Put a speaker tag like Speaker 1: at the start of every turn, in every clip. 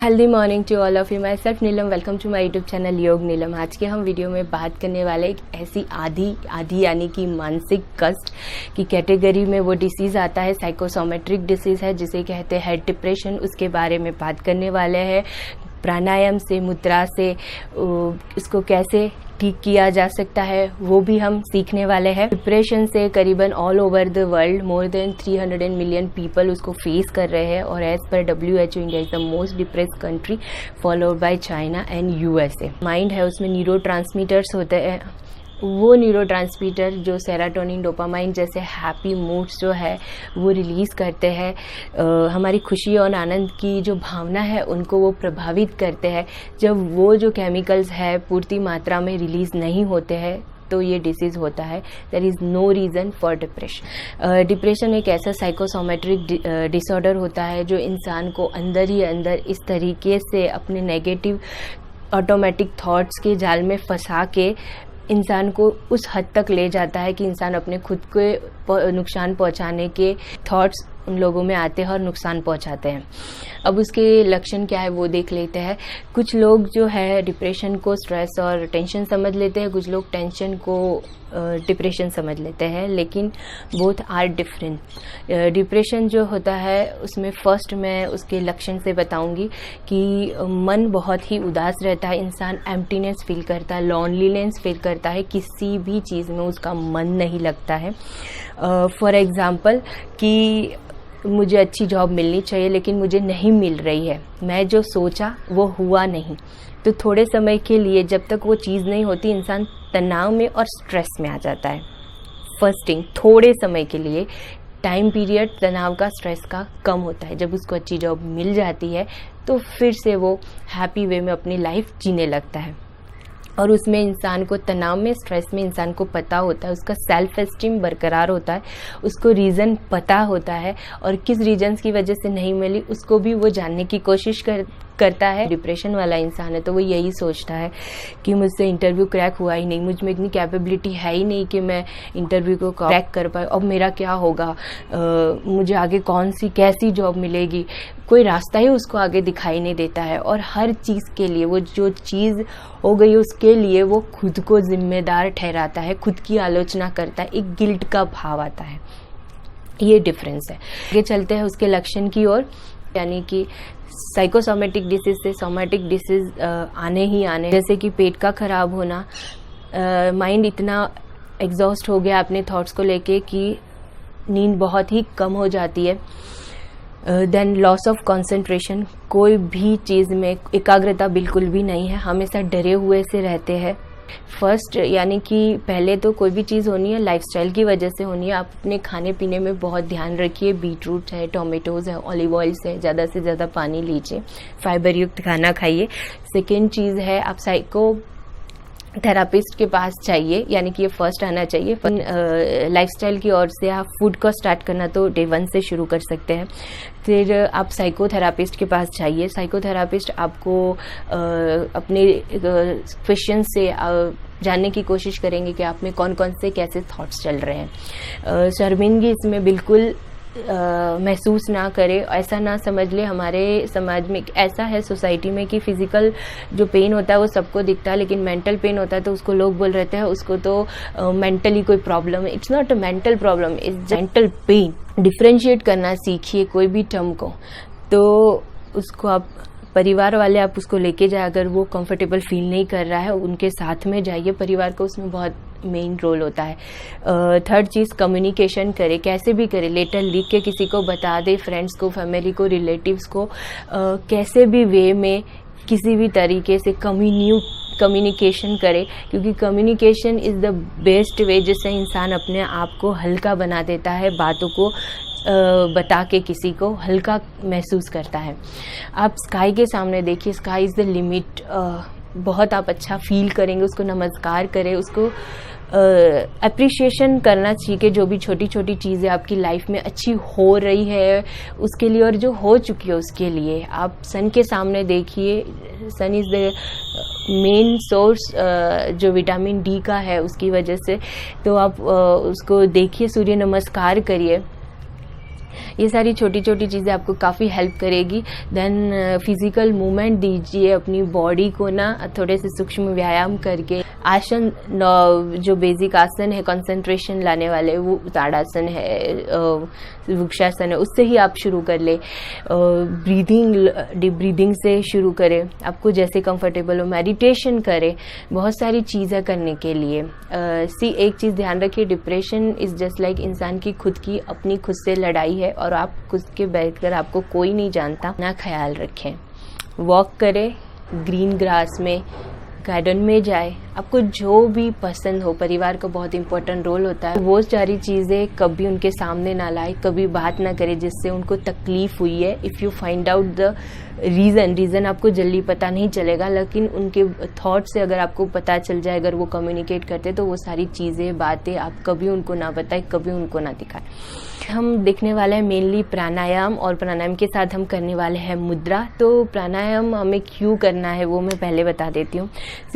Speaker 1: Healthy morning to all of you. Myself Neelam, welcome to my YouTube channel Yog Neelam. आज के हम video में बात करने वाले एक ऐसी आधी यानी कि मानसिक कष्ट की कैटेगरी में वो डिसीज़ आता है, साइकोसोमेट्रिक डिसीज़ है जिसे कहते हैं डिप्रेशन। उसके बारे में बात करने वाले हैं। प्राणायाम से, मुद्रा से इसको कैसे ठीक किया जा सकता है वो भी हम सीखने वाले हैं। डिप्रेशन से करीबन all over the world more than 300 million people उसको फेस कर रहे हैं और as per WHO India is the most depressed country followed by China and USA। Mind है, उसमें न्यूरोट्रांसमीटर्स होते हैं, वो न्यूरोट्रांसमीटर जो सेरोटोनिन, डोपामाइन जैसे हैप्पी मूड्स जो है वो रिलीज़ करते हैं। हमारी खुशी और आनंद की जो भावना है उनको वो प्रभावित करते हैं। जब वो जो केमिकल्स है पूर्ति मात्रा में रिलीज़ नहीं होते हैं तो ये डिसीज़ होता है। There is no reason for depression. Depression एक ऐसा साइकोसोमेट्रिक डिसऑर्डर होता है जो इंसान को अंदर ही अंदर इस तरीके से अपने नेगेटिव ऑटोमेटिक थॉट्स के जाल में फंसा के इंसान को उस हद तक ले जाता है कि इंसान अपने खुद को नुकसान पहुंचाने के थॉट्स उन लोगों में आते हैं और नुकसान पहुंचाते हैं। अब उसके लक्षण क्या है वो देख लेते हैं। कुछ लोग जो है डिप्रेशन को स्ट्रेस और टेंशन समझ लेते हैं, कुछ लोग टेंशन को डिप्रेशन समझ लेते हैं, लेकिन बोथ आर डिफरेंट। डिप्रेशन जो होता है उसमें फर्स्ट मैं उसके लक्षण से बताऊंगी कि मन बहुत ही उदास रहता है, इंसान एम्प्टीनेस फील करता है, लॉनलीनेस फील करता है, किसी भी चीज़ में उसका मन नहीं लगता है। फॉर एग्ज़ाम्पल कि मुझे अच्छी जॉब मिलनी चाहिए लेकिन मुझे नहीं मिल रही है, मैं जो सोचा वो हुआ नहीं, तो थोड़े समय के लिए जब तक वो चीज़ नहीं होती इंसान तनाव में और स्ट्रेस में आ जाता है। फर्स्ट थिंग, थोड़े समय के लिए टाइम पीरियड तनाव का, स्ट्रेस का कम होता है। जब उसको अच्छी जॉब मिल जाती है तो फिर से वो हैप्पी वे में अपनी लाइफ जीने लगता है और उसमें इंसान को तनाव में, स्ट्रेस में इंसान को पता होता है, उसका सेल्फ एस्टीम बरकरार होता है, उसको रीज़न पता होता है और किस रीजन्स की वजह से नहीं मिली उसको भी वो जानने की कोशिश करता है। डिप्रेशन वाला इंसान है तो वो यही सोचता है कि मुझसे इंटरव्यू क्रैक हुआ ही नहीं, मुझ में इतनी कैपेबिलिटी है ही नहीं कि मैं इंटरव्यू को क्रैक कर पाऊँ, अब मेरा क्या होगा, मुझे आगे कौन सी कैसी जॉब मिलेगी, कोई रास्ता ही उसको आगे दिखाई नहीं देता है। और हर चीज़ के लिए, वो जो चीज़ हो गई उसके लिए वो खुद को जिम्मेदार ठहराता है, खुद की आलोचना करता है, एक गिल्ट का भाव आता है। ये डिफरेंस है। आगे चलते हैं उसके लक्षण की ओर, यानी कि साइकोसोमेटिक डिसीज से सोमेटिक डिसीज आने ही आने, जैसे कि पेट का खराब होना, माइंड इतना एग्जॉस्ट हो गया अपने थॉट्स को लेके कि नींद बहुत ही कम हो जाती है। देन लॉस ऑफ कंसंट्रेशन, कोई भी चीज़ में एकाग्रता बिल्कुल भी नहीं है, हमेशा डरे हुए से रहते हैं। फर्स्ट, यानी कि पहले तो कोई भी चीज़ होनी है लाइफस्टाइल की वजह से होनी है। आप अपने खाने पीने में बहुत ध्यान रखिए, बीटरूट है, टोमेटोज़ है, ऑलिव ऑयल्स है, ज़्यादा से ज़्यादा पानी लीजिए, फाइबर युक्त खाना खाइए। सेकेंड चीज़ है आप साइको थेरापिस्ट के पास चाहिए, यानी कि ये फर्स्ट आना चाहिए। लाइफस्टाइल की ओर से आप फूड को स्टार्ट करना तो डे 1 से शुरू कर सकते हैं। फिर आप साइकोथेरापिस्ट के पास चाहिए। साइकोथेरापिस्ट आपको अपने क्वेश्चन से जानने की कोशिश करेंगे कि आप में कौन कौन से कैसे थॉट्स चल रहे हैं। शर्मिंदगी इसमें बिल्कुल महसूस ना करे, ऐसा ना समझ ले। हमारे समाज में ऐसा है सोसाइटी में कि फिजिकल जो पेन होता है वो सबको दिखता है, लेकिन मेंटल पेन होता है तो उसको लोग बोल रहे हैं उसको तो मेंटली कोई प्रॉब्लम है। It's not a mental problem, it's mental pen. Differentiate करना सीखिए कोई भी टर्म को, तो उसको आप परिवार वाले आप उसको लेके जाए, अगर वो कंफर्टेबल फील नहीं कर रहा है उनके साथ में जाइए, परिवार को उसमें बहुत मेन रोल होता है। थर्ड चीज़, कम्युनिकेशन करे, कैसे भी करे, लेटर लिख के किसी को बता दे, फ्रेंड्स को, फैमिली को, रिलेटिव्स को, कैसे भी वे में किसी भी तरीके से कम्युनिकेशन करे, क्योंकि communication is the best way जिससे इंसान अपने आप को हल्का बना देता है, बातों को बता के किसी को हल्का महसूस करता है। आप स्काई के सामने देखिए, स्काई इज़ द लिमिट। बहुत आप अच्छा फील करेंगे, उसको नमस्कार करें, उसको अप्रिशिएशन करना चाहिए जो भी छोटी छोटी चीज़ें आपकी लाइफ में अच्छी हो रही है उसके लिए और जो हो चुकी है उसके लिए। आप सन के सामने देखिए, सन इज़ द मेन सोर्स जो विटामिन डी का है उसकी वजह से, तो आप उसको देखिए, सूर्य नमस्कार करिए। ये सारी छोटी छोटी चीज़ें आपको काफ़ी हेल्प करेगी। देन फिजिकल मूवमेंट दीजिए अपनी बॉडी को ना, थोड़े से सूक्ष्म व्यायाम करके। आसन जो बेसिक आसन है कंसंट्रेशन लाने वाले, वो ताड़ासन है, वृक्षासन है, उससे ही आप शुरू कर ले। डीप ब्रीदिंग से शुरू करें, आपको जैसे कंफर्टेबल हो। मेडिटेशन करें, बहुत सारी चीज़ें करने के लिए। एक चीज़ ध्यान रखिए, डिप्रेशन इज़ जस्ट लाइक इंसान की खुद की अपनी खुद से लड़ाई है, और आप खुद के बैठकर आपको कोई नहीं जानता, ना ख्याल रखें। वॉक करें ग्रीन ग्रास में, गार्डन में जाए, आपको जो भी पसंद हो। परिवार का बहुत इंपॉर्टेंट रोल होता है, वो सारी चीज़ें कभी उनके सामने ना लाए, कभी बात ना करें जिससे उनको तकलीफ हुई है। If you find out the reason आपको जल्दी पता नहीं चलेगा, लेकिन उनके थॉट से अगर आपको पता चल जाए, अगर वो कम्युनिकेट करते, तो वो सारी चीज़ें बातें आप कभी उनको ना बताएं, कभी उनको ना दिखाएं। हम देखने वाले हैं मेनली प्राणायाम, और प्राणायाम के साथ हम करने वाले हैं मुद्रा। तो प्राणायाम हमें क्यों करना है वो मैं पहले बता देती हूँ।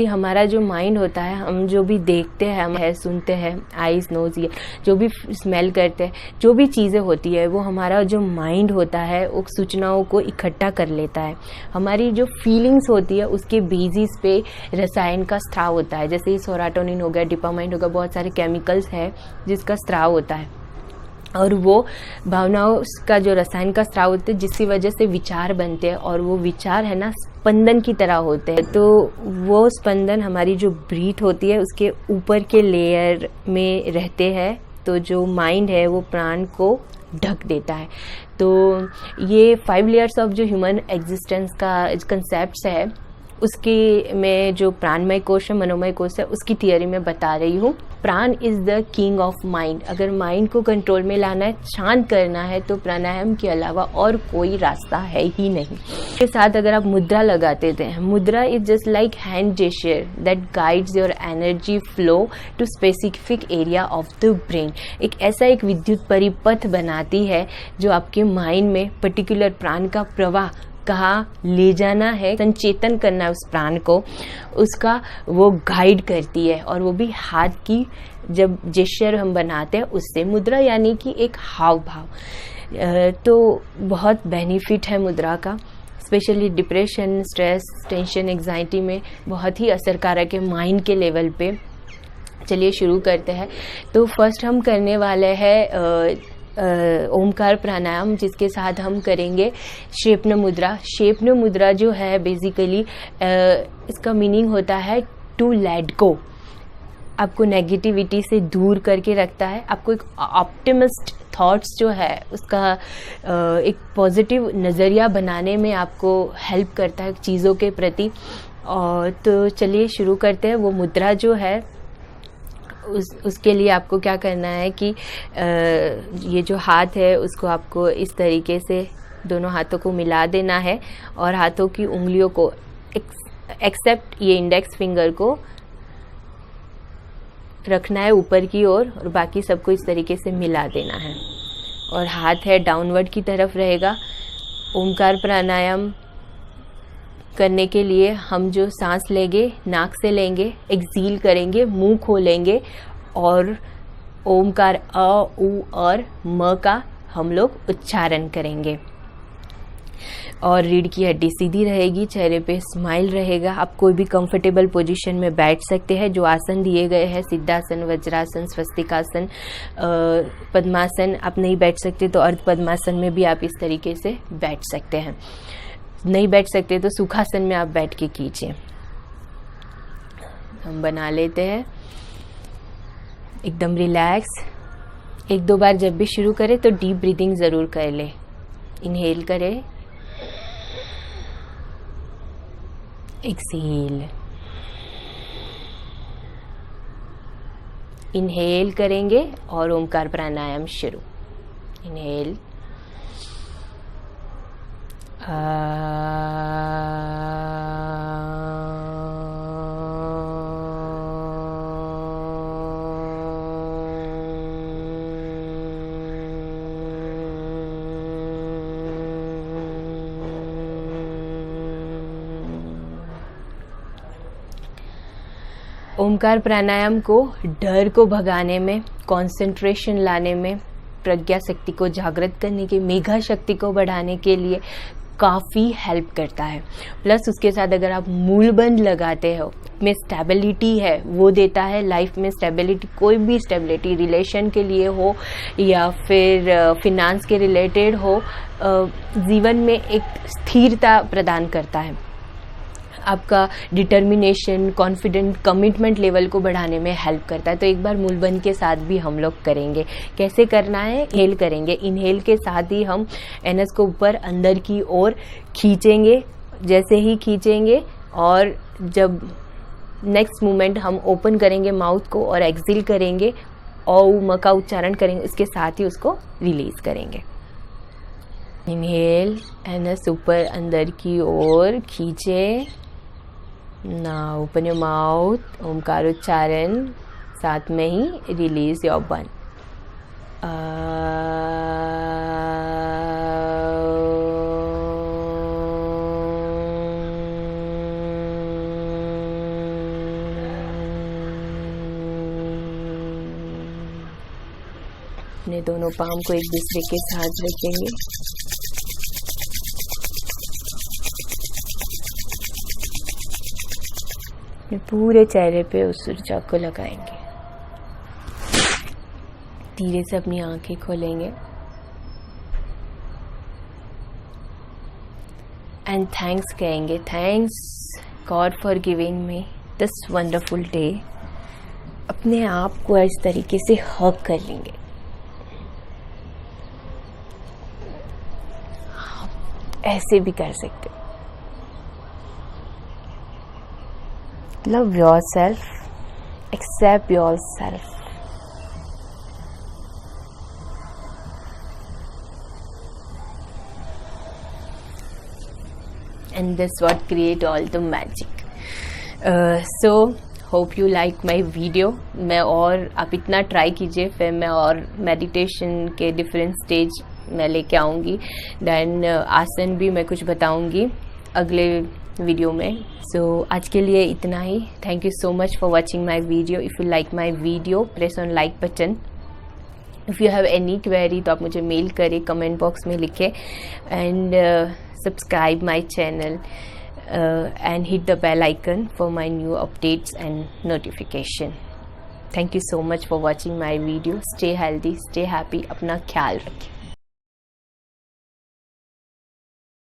Speaker 1: हमारा जो माइंड होता है, हम जो भी देखते हैं, हम सुनते हैं, आईज नोज ईयर, जो भी स्मेल करते हैं, जो भी चीज़ें होती है, वो हमारा जो माइंड होता है वो सूचनाओं को इकट्ठा कर लेता है। हमारी जो फीलिंग्स होती है उसके बेसिस पे रसायन का स्राव होता है, जैसे सेरोटोनिन हो गया, डोपामाइन हो गया, बहुत सारे केमिकल्स है जिसका स्राव होता है, और वो भावनाओं का जो रसायन का स्राव होते हैं, जिसकी वजह से विचार बनते हैं, और वो विचार है ना स्पंदन की तरह होते हैं। तो वो स्पंदन हमारी जो ब्रीथ होती है उसके ऊपर के लेयर में रहते हैं, तो जो माइंड है वो प्राण को ढक देता है। तो ये 5 लेयर्स ऑफ जो ह्यूमन एग्जिस्टेंस का कंसेप्ट है, उसकी मैं जो प्राणमय कोश है, मनोमय कोश है, उसकी थियरी में बता रही हूँ। प्राण is the king of mind. अगर माइंड को कंट्रोल में लाना है, शांत करना है, तो प्राणायाम के अलावा और कोई रास्ता है ही नहीं। इसके साथ अगर आप मुद्रा लगाते थे, mudra is just like hand gesture that guides your energy flow to specific area of the brain. एक विद्युत परिपथ बनाती है जो आपके माइंड में पर्टिकुलर प्राण का प्रवाह कहाँ ले जाना है, संचेतन करना है उस प्राण को, उसका वो गाइड करती है। और वो भी हाथ की जब जेस्चर हम बनाते हैं उससे। मुद्रा यानी कि एक हाव भाव। तो बहुत बेनिफिट है मुद्रा का, specially depression, stress, tension, anxiety में बहुत ही असरकारक है माइंड के लेवल पे। चलिए शुरू करते हैं। तो फर्स्ट हम करने वाले हैं ओमकार प्राणायाम, जिसके साथ हम करेंगे शेपन मुद्रा। शेपन मुद्रा जो है बेसिकली इसका मीनिंग होता है टू लेट गो। आपको नेगेटिविटी से दूर करके रखता है, आपको एक ऑप्टिमिस्ट थॉट्स जो है उसका एक पॉजिटिव नज़रिया बनाने में आपको हेल्प करता है चीज़ों के प्रति। और तो चलिए शुरू करते हैं। वो मुद्रा जो है उसके लिए आपको क्या करना है कि ये जो हाथ है उसको आपको इस तरीके से दोनों हाथों को मिला देना है, और हाथों की उंगलियों को एक्सेप्ट ये इंडेक्स फिंगर को रखना है ऊपर की ओर, और बाकी सबको इस तरीके से मिला देना है। और हाथ है डाउनवर्ड की तरफ रहेगा। ओमकार प्राणायाम करने के लिए हम जो सांस लेंगे नाक से लेंगे, एक्सील करेंगे, मुंह खोलेंगे, और ओमकार अ, उ और म का हम लोग उच्चारण करेंगे। और रीढ़ की हड्डी सीधी रहेगी, चेहरे पे स्माइल रहेगा। आप कोई भी कंफर्टेबल पोजीशन में बैठ सकते हैं। जो आसन दिए गए हैं, सिद्धासन, वज्रासन, स्वस्तिकासन, पद्मासन, आप नहीं बैठ सकते तो अर्ध पद्मासन में भी आप इस तरीके से बैठ सकते हैं। नहीं बैठ सकते तो सुखासन में आप बैठ के कीजिए। हम बना लेते हैं एकदम रिलैक्स। 1-2 बार जब भी शुरू करें तो डीप ब्रीदिंग ज़रूर कर ले। इनहेल करें, एक्सहेल, इनहेल करेंगे और ओमकार प्राणायाम शुरू। इनहेल, ओमकार प्राणायाम को डर को भगाने में, कंसंट्रेशन लाने में प्रज्ञा शक्ति को जागृत करने के, मेघा शक्ति को बढ़ाने के लिए काफ़ी हेल्प करता है। प्लस उसके साथ अगर आप मूलबंध लगाते हो, में स्टेबिलिटी है वो देता है। लाइफ में स्टेबिलिटी, कोई भी स्टेबिलिटी, रिलेशन के लिए हो या फिर फिनांस के रिलेटेड हो, जीवन में एक स्थिरता प्रदान करता है। आपका डिटर्मिनेशन, कॉन्फिडेंट, कमिटमेंट लेवल को बढ़ाने में हेल्प करता है। तो एक बार मूलबंध के साथ भी हम लोग करेंगे। कैसे करना है? इनहेल करेंगे। इनहेल के साथ ही हम एनएस को ऊपर अंदर की ओर खींचेंगे। जैसे ही खींचेंगे और जब नेक्स्ट मोमेंट हम ओपन करेंगे माउथ को और एक्सहेल करेंगे और का उच्चारण करेंगे, उसके साथ ही उसको रिलीज करेंगे। इनहेल, एनएस ऊपर अंदर की ओर खींचे। Now open your mouth, Omkar उच्चारण, साथ में ही रिलीज योर बन। अपने दोनों पाम को एक दूसरे के साथ रखेंगे। पूरे चेहरे पे उस ऊर्जा को लगाएंगे। धीरे से अपनी आंखें खोलेंगे एंड थैंक्स कहेंगे। Thanks God for giving me this wonderful day. अपने आप को इस तरीके से हग कर लेंगे। ऐसे भी कर सकते हो। Love yourself, accept yourself. And this what create all the magic. So hope you like my video. मैं और आप इतना ट्राई कीजिए, फिर मैं और मेडिटेशन के डिफरेंट स्टेज मैं लेके आऊँगी। देन आसन भी मैं कुछ बताऊँगी अगले वीडियो में। सो आज के लिए इतना ही। Thank you so much for watching my video. If you like my video press on like button. If you have any query तो आप मुझे मेल करें, कमेंट बॉक्स में लिखें and subscribe my channel and hit the bell icon for my new updates and notification. Thank you so much for watching my video. Stay healthy, stay happy, अपना ख्याल रखें।